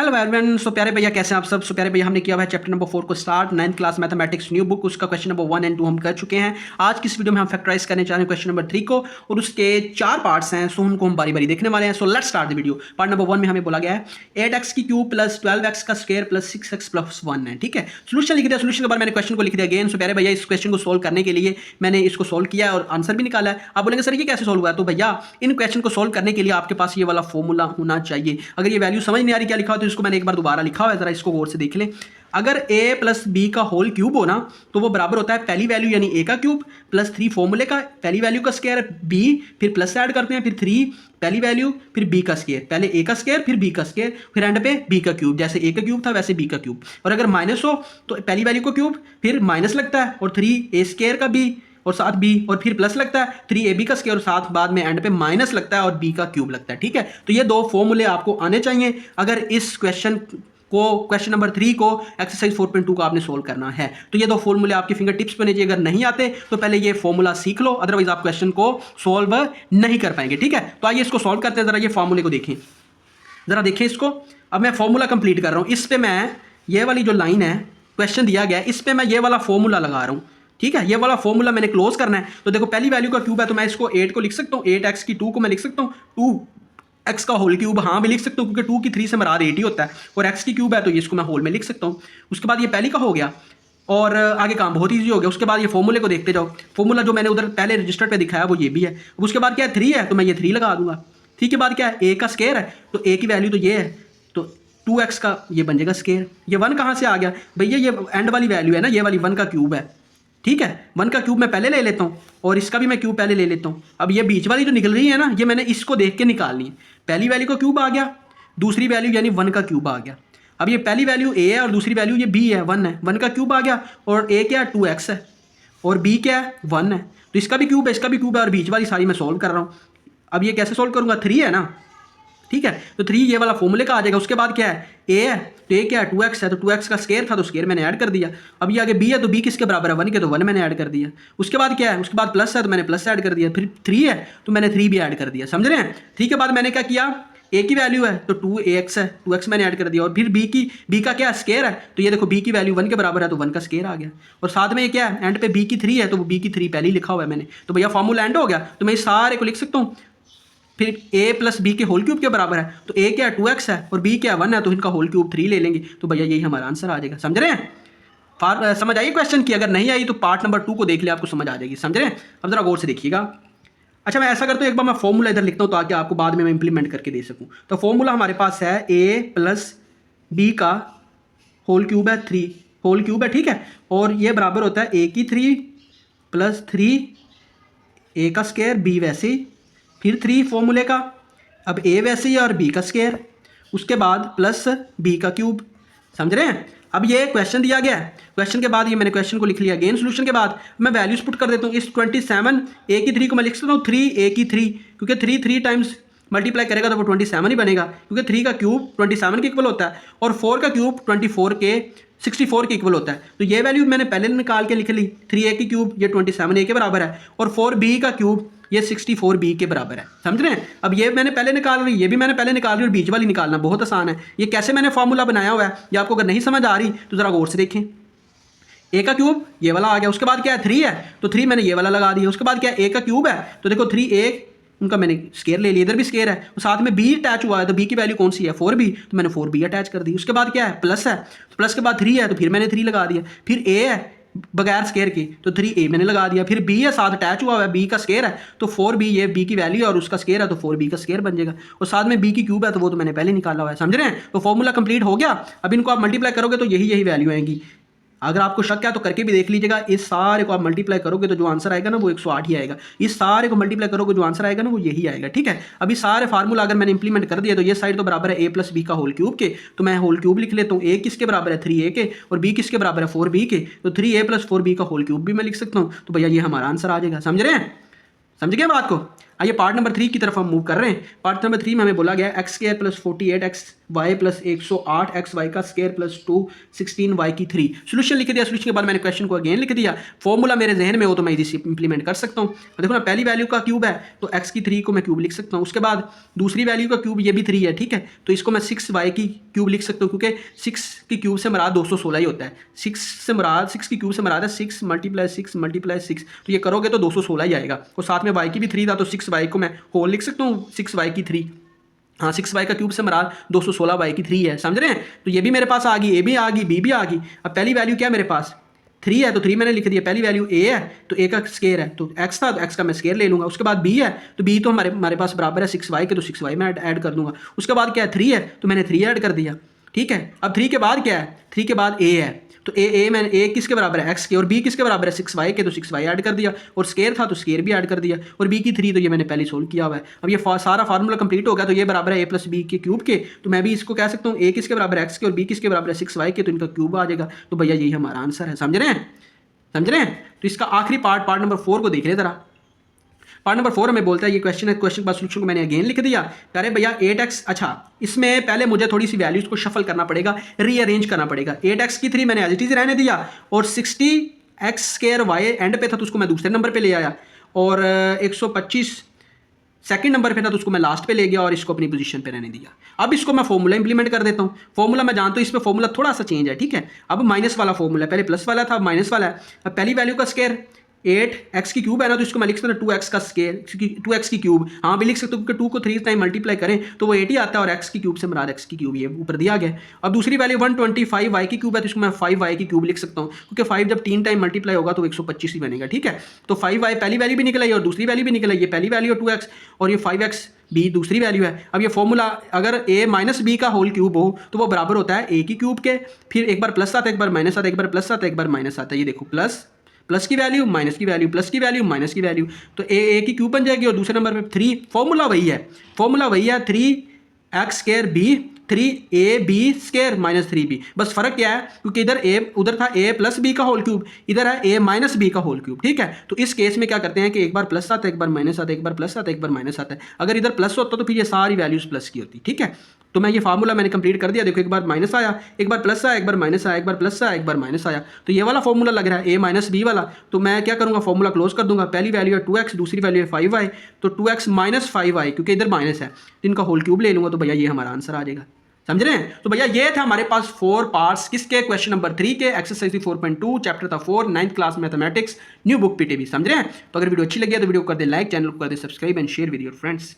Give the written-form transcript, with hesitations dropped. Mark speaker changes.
Speaker 1: Hello everyone. सो प्यारे भैया कैसे हैं आप सब। सो प्यारे भैया हमने किया हुआ है चैप्टर नंबर 4 को start, 9th class mathematics new book, उसका क्वेश्चन नंबर 1 एंड 2 हम कर चुके हैं। आज की इस वीडियो में हम फैक्टराइज करने जा रहे हैं क्वेश्चन नंबर 3 को और उसके 4 पार्ट्स हैं। सो उनको हम बारी बारी देखने वाले हैं। So let's start the video. Part number 1 में हमें बोला गया है 8x की क्यूब प्लस 12x का स्क्वायर प्लस 6x प्लस 1 है। ठीक है, सोल्यूशन लिख दिया। सोल्यूशन के बाद मैंने क्वेश्चन को लिख दिया अगेन। सो प्यारे भैया इस क्वेश्चन को सोल्व करने के लिए मैंने इसको सोल्व किया है और आंसर भी निकाला है। आप बोलेंगे सर ये कैसे सोल्व हुआ? तो भैया इन क्वेश्चन को सोल्व करने के लिए आपके पास ये वाला फॉर्मूला होना चाहिए। अगर ये वैल्यू समझ नहीं आ रही क्या लिखा हो तो इसको मैंने एक बार दोबारा लिखा हुआ है, जरा इसको गौर से देख लें। अगर a प्लस बी का होल क्यूब हो ना तो वो बराबर होता है पहली वैल्यू यानी a का क्यूब प्लस 3 फॉर्मूले का पहली वैल्यू का स्क्वायर b, फिर प्लस ऐड करते हैं, फिर 3 पहली वैल्यू, फिर b का स्क्वायर, पहले a का स्क्वायर फिर b का स्क्वायर, फिर एंड पे b का क्यूब। जैसे a का क्यूब था वैसे b का क्यूब। और अगर माइनस हो तो पहली वैल्यू को क्यूब फिर माइनस लगता है और 3a स्क्वायर का b और साथ b और फिर प्लस लगता है 3ab का स्क्वायर और साथ बाद में एंड पे माइनस लगता है और b का क्यूब लगता है। ठीक है, तो ये दो फॉर्मूले आपको आने चाहिए अगर इस क्वेश्चन नंबर 3 को एक्सरसाइज 4.2 को आपने सोल्व करना है। तो ये दो फॉर्मूले आपके फिंगर टिप्स पे चाहिए। अगर नहीं आते तो पहले ये फॉर्मूला सीख लो, अदरवाइज आप क्वेश्चन को सोल्व नहीं कर पाएंगे। ठीक है, तो आइए इसको सोल्व करते हैं। जरा ये फॉर्मूले को देखें, जरा देखें इसको। अब मैं फॉर्मूला कंप्लीट कर रहा हूं। इस पे मैं ये वाली जो लाइन है क्वेश्चन दिया गया है इस पे मैं ये वाला फॉर्मूला लगा रहा हूं। ठीक है, ये वाला फॉर्मूला मैंने क्लोज करना है। तो देखो पहली वैल्यू का क्यूब है तो मैं इसको 8 को लिख सकता हूं, 8x की 2 को मैं लिख सकता हूं, 2x का होल क्यूब हाँ भी लिख सकता हूं क्योंकि 2 की 3 से मराद 8 ही होता है और x की क्यूब है तो इसको मैं होल में लिख सकता हूं। उसके बाद ये पहली का हो गया और आगे काम बहुत ईजी हो गया। उसके बाद ये फॉर्मूले को देखते जाओ। फॉर्मूला जो मैंने उधर पहले रजिस्टर पे दिखाया वो ये भी है। अब उसके बाद क्या है 3 है तो मैं ये 3 लगा दूंगा। ठीक है, बाद क्या है a का स्क्वायर है तो a की वैल्यू तो ये है तो 2x का ये बन जाएगा स्क्वायर। ये 1 कहाँ से आ गया भैया? ये एंड वाली वैल्यू है ना, ये वाली 1 का क्यूब है। ठीक है, 1 का क्यूब मैं पहले ले लेता हूँ और इसका भी मैं क्यूब पहले ले लेता हूँ। अब ये बीच वाली जो निकल रही है ना ये मैंने इसको देख के निकालनी है। पहली वैल्यू का क्यूब आ गया, दूसरी वैल्यू यानी 1 का क्यूब आ गया। अब ये पहली वैल्यू a है और दूसरी वैल्यू ये b है, 1 है। 1 का क्यूब आ गया और a क्या है 2x है और b क्या है 1 है। तो इसका भी क्यूब है इसका भी क्यूब है और बीच वाली सारी मैं सोल्व कर रहा हूँ। अब ये कैसे सोल्व करूँगा? 3 है ना। ठीक है, तो 3 ये वाला फॉर्मूले का आ जाएगा। उसके बाद क्या है a है तो a क्या है 2x है तो 2x का स्क्वायर था तो स्क्वायर मैंने ऐड कर दिया। अब ये आगे b है तो b किसके बराबर है 1 के तो 1 मैंने ऐड कर दिया। उसके बाद क्या है उसके बाद प्लस है तो मैंने प्लस ऐड कर दिया। फिर 3 है तो मैंने 3 भी ऐड कर दिया। समझ रहे हैं? 3 के बाद मैंने क्या किया a की वैल्यू है तो 2ax है 2x मैंने ऐड कर दिया और फिर b का क्या स्क्वायर है तो ये देखो b की वैल्यू 1 के बराबर है तो 1 का स्क्वायर आ गया। और साथ में ये क्या है एंड पे b की 3 है तो वो b की 3 पहले ही लिखा हुआ है मैंने। तो भैया फॉर्मूला एंड हो गया तो मैं इस सारे को लिख सकता हूँ। फिर a प्लस बी के होल क्यूब के बराबर है तो a क्या है 2x है और b क्या 1 है तो इनका होल क्यूब 3 ले लेंगे। तो भैया यही हमारा आंसर आ जाएगा। समझ रहे हैं? समझ आई क्वेश्चन की? अगर नहीं आई तो पार्ट नंबर 2 को देख ले, आपको समझ आ जाएगी। समझ रहे हैं? अब जरा गौर से देखिएगा। अच्छा मैं ऐसा करता हूँ एक बार मैं फॉर्मूला इधर लिखता हूँ ताकि आपको बाद में मैं इंप्लीमेंट करके दे सकूँ। तो फॉर्मूला हमारे पास है a प्लस बी का होल क्यूब है 3 होल क्यूब है। ठीक है, और ये बराबर होता है a की 3 प्लस 3 a का स्क्वायर b वैसे ही फिर 3 फॉर्मूले का, अब a वैसे ही और b का स्क्वायर, उसके बाद प्लस b का क्यूब। समझ रहे हैं? अब ये क्वेश्चन दिया गया है, क्वेश्चन के बाद ये मैंने क्वेश्चन को लिख लिया। अगेन सोल्यूशन के बाद मैं वैल्यूज पुट कर देता हूँ। इस 27 a की 3 को मैं लिख सकता हूँ 3a की 3 क्योंकि 3 टाइम्स मल्टीप्लाई करेगा तो वो 27 ही बनेगा क्योंकि 3 का क्यूब 27 के इक्वल होता है और 4 का क्यूब 64 के इक्वल होता है। तो ये वैल्यू मैंने पहले निकाल के लिख ली। 3a की क्यूब ये 27a के बराबर है और 4b का क्यूब ये 64b के बराबर है। समझ रहे हैं? अब ये मैंने पहले निकाल ली, ये भी मैंने पहले निकाल ली और बीच वाली निकालना बहुत आसान है। ये कैसे मैंने फॉर्मूला बनाया हुआ है ये आपको अगर नहीं समझ आ रही तो ज़रा गौर से देखें। a का क्यूब ये वाला आ गया, उसके बाद क्या है 3 है तो 3 मैंने ये वाला लगा दिया। उसके बाद क्या है a का क्यूब है तो देखो 3a उनका मैंने स्केयर ले लिया, इधर भी स्केयर है और साथ में b अटैच हुआ है तो b की वैल्यू कौन सी है 4b तो मैंने 4b अटैच कर दी। उसके बाद क्या है प्लस है तो प्लस के बाद 3 है तो फिर मैंने 3 लगा दिया। फिर a है बगैर स्केयर की तो 3a मैंने लगा दिया। फिर b है साथ अटैच हुआ है b का स्केयर है तो 4b ये b की वैल्यू और उसका स्केयर है तो 4b का स्केयर बन जाएगा और साथ में b की क्यूब है तो वो तो मैंने पहले निकाला हुआ है। समझ रहे हैं? तो फॉर्मूला कंप्लीट हो गया। अब इनको आप मल्टीप्लाई करोगे तो यही वैल्यू आएंगी। अगर आपको शक है तो करके भी देख लीजिएगा। इस सारे को आप मल्टीप्लाई करोगे तो जो आंसर आएगा ना वो 108 ही आएगा। इस सारे को मल्टीप्लाई करोगे जो आंसर आएगा ना वो यही आएगा। ठीक है, अभी सारे फार्मूला अगर मैंने इंप्लीमेंट कर दिया तो ये साइड तो बराबर है a प्लस बी का होल क्यूब के तो मैं होल क्यूब लिख लेता हूँ। a किसके बराबर है 3a के और b किसके बराबर है 4b के तो 3a प्लस 4b का होल क्यूब भी मैं लिख सकता हूँ। तो भैया ये हमारा आंसर आ जाएगा। समझ रहे हैं? समझ गए बात को? आइए पार्ट नंबर 3 की तरफ हम मूव कर रहे हैं। पार्ट नंबर 3 में हमें बोला गया x square plus 48 x y plus 108 x y का स्क्वायर प्लस 2 16 वाई की 3। सोल्यूशन लिख दिया। सोल्यूशन के बाद मैंने क्वेश्चन को अगेन लिख दिया। फॉर्मूला मेरे जहन में हो तो मैं इजी इंप्लीमेंट कर सकता हूँ। देखो ना, पहली वैल्यू का क्यूब है तो एक्स की 3 को मैं क्यूब लिख सकता हूँ। उसके बाद दूसरी वैल्यू का क्यूब ये भी 3 है, ठीक है, तो इसको मैं 6 वाई की क्यूब लिख सकता हूँ, क्योंकि 6 की क्यूब से मराद 216 ही होता है। 6 की क्यूब से मराद है 6 मल्टीप्लाई 6 तो ये करोगे तो 216 ही आएगा। और साथ में वाई की भी 3 था तो 6 वाई को मैं होल लिख सकता हूँ, 6 वाई की 3। हाँ, 6 वाई का क्यूब से मराद 216 वाई की 3 है, समझ रहे हैं। तो ये भी मेरे पास आ गई, ए भी आ गई, बी भी आ गई। अब पहली वैल्यू क्या है मेरे पास 3 है तो 3 मैंने लिख दिया। पहली वैल्यू ए है तो ए का स्केयर है तो एक्स था तो एक्स का मैं स्केयर ले लूंगा। उसके बाद बी है तो बी तो हमारे पास बराबर है 6 वाई के तो 6 वाई में ऐड कर दूंगा। उसके बाद क्या है 3 है तो मैंने 3 ऐड कर दिया, ठीक है। अब 3 के बाद क्या है, 3 के बाद ए है तो मैंने ए किसके बराबर है एक्स के, और बी किसके बराबर है 6 वाई के तो 6 वाई ऐड कर दिया, और स्केयर था तो स्केयर भी ऐड कर दिया, और बी की 3 तो ये मैंने पहले सोल्व किया हुआ है। अब ये सारा फार्मूला कंप्लीट हो गया तो ये बराबर है ए प्लस बी के क्यूब के। तो मैं भी इसको कह सकता हूँ ए किसके बराबर है एक्स के और बी किसके बराबर है 6 वाई के, तो इनका क्यूब आ जाएगा। तो भैया यही हमारा आंसर है, समझ रहे हैं, समझ रहे हैं। तो इसका आखिरी पार्ट नंबर 4 को देख रहे जरा। पार्ट नंबर 4 हमें बोलता है, ये क्वेश्चन है, क्वेश्चन के बाद सोल्यूशन को मैंने अगेन लिख दिया। अरे भैया 8x, अच्छा इसमें पहले मुझे थोड़ी सी वैल्यूज को शफल करना पड़ेगा, रीअरेंज करना पड़ेगा। 8x की 3 मैंने एज इट इज रहने दिया, और 60x स्क्वायर वाई एंड पे था तो उसको मैं दूसरे नंबर पे ले आया, और 125 सेकंड नंबर पे था तो उसको मैं लास्ट पे ले गया और इसको अपनी पोजीशन पे रहने दिया। अब इसको मैं फॉर्मूला इंप्लीमेंट कर देता हूँ। फॉर्मूला मैं जानता हूँ इसमें फॉर्मूला थोड़ा सा चेंज है, ठीक है। अब माइनस वाला फॉर्मूला, पहले प्लस वाला था अब माइनस वाला है। अब पहली वैल्यू का स्क्वायर 8x की क्यूब है ना तो इसको मैं लिख सकता हूँ 2x का स्केयर, 2x की क्यूब, हाँ भी लिख सकते हो क्योंकि 2 को 3 टाइम मल्टीप्लाई करें तो वो 8 ही आता है, और x की क्यूब से मराद x की क्यूब ये ऊपर दिया गया। अब दूसरी वैल्यू 125 y की क्यूब है तो इसको मैं 5y की क्यूब लिख सकता हूँ, क्योंकि 5 जब 3 टाइम मल्टीप्लाई होगा तो 125 ही बनेगा, ठीक है। तो 5y पहली वैल्यू भी निकल आई और दूसरी वैल्यू भी निकल आई, ये पहली वैल्यू है 2x और ये 5x बी दूसरी वैल्यू है। अब ये फॉर्मूला अगर a माइनस बी का होल क्यूब हो तो वो बराबर होता है a की क्यूब के, फिर एक बार प्लस आता है एक बार माइनस आता है, एक बार प्लस आता है एक बार माइनस आता है। ये देखो प्लस की वैल्यू माइनस की वैल्यू प्लस की वैल्यू माइनस की वैल्यू, तो ए की क्यूब बन जाएगी। और दूसरे नंबर पे 3, फॉर्मूला वही है 3x square B 3ab square minus 3b। बस फर्क क्या है, क्योंकि उधर था a प्लस बी का होल क्यूब, इधर है a माइनस बी का होल क्यूब, ठीक है। तो इस केस में क्या करते हैं कि एक बार प्लस आता है एक बार माइनस आता है, एक बार प्लस आता है एक बार माइनस आता है। अगर इधर प्लस होता तो फिर ये सारी वैल्यूज प्लस की होती, ठीक है। तो मैं ये फार्मूला मैंने कंप्लीट कर दिया। देखो एक बार माइनस आया एक बार प्लस आया एक बार माइनस आया एक बार प्लस आया एक बार माइनस आया, तो ये वाला फॉर्मूला लग रहा है a माइनस बी वाला। तो मैं क्या करूंगा, फॉर्मूला क्लोज कर दूंगा। पहली वैल्यू है 2x, दूसरी वैल्यू है 5y, तो 2x माइनस 5y क्योंकि इधर माइनस है तो इनका होल क्यूब ले लूंगा, तो भैया ये हमारा आंसर आ जाएगा, समझ रहे हैं। तो भैया ये था हमारे पास 4 पार्ट्स किसके, क्वेश्चन नंबर 3 के, एक्सरसाइज 4.2 चैप्टर था 4 9th class mathematics new book PTB, समझ रहे हैं। तो अगर वीडियो अच्छी लगी है तो वीडियो को कर दे लाइक, चैनल को कर दे subscribe and share with your friends.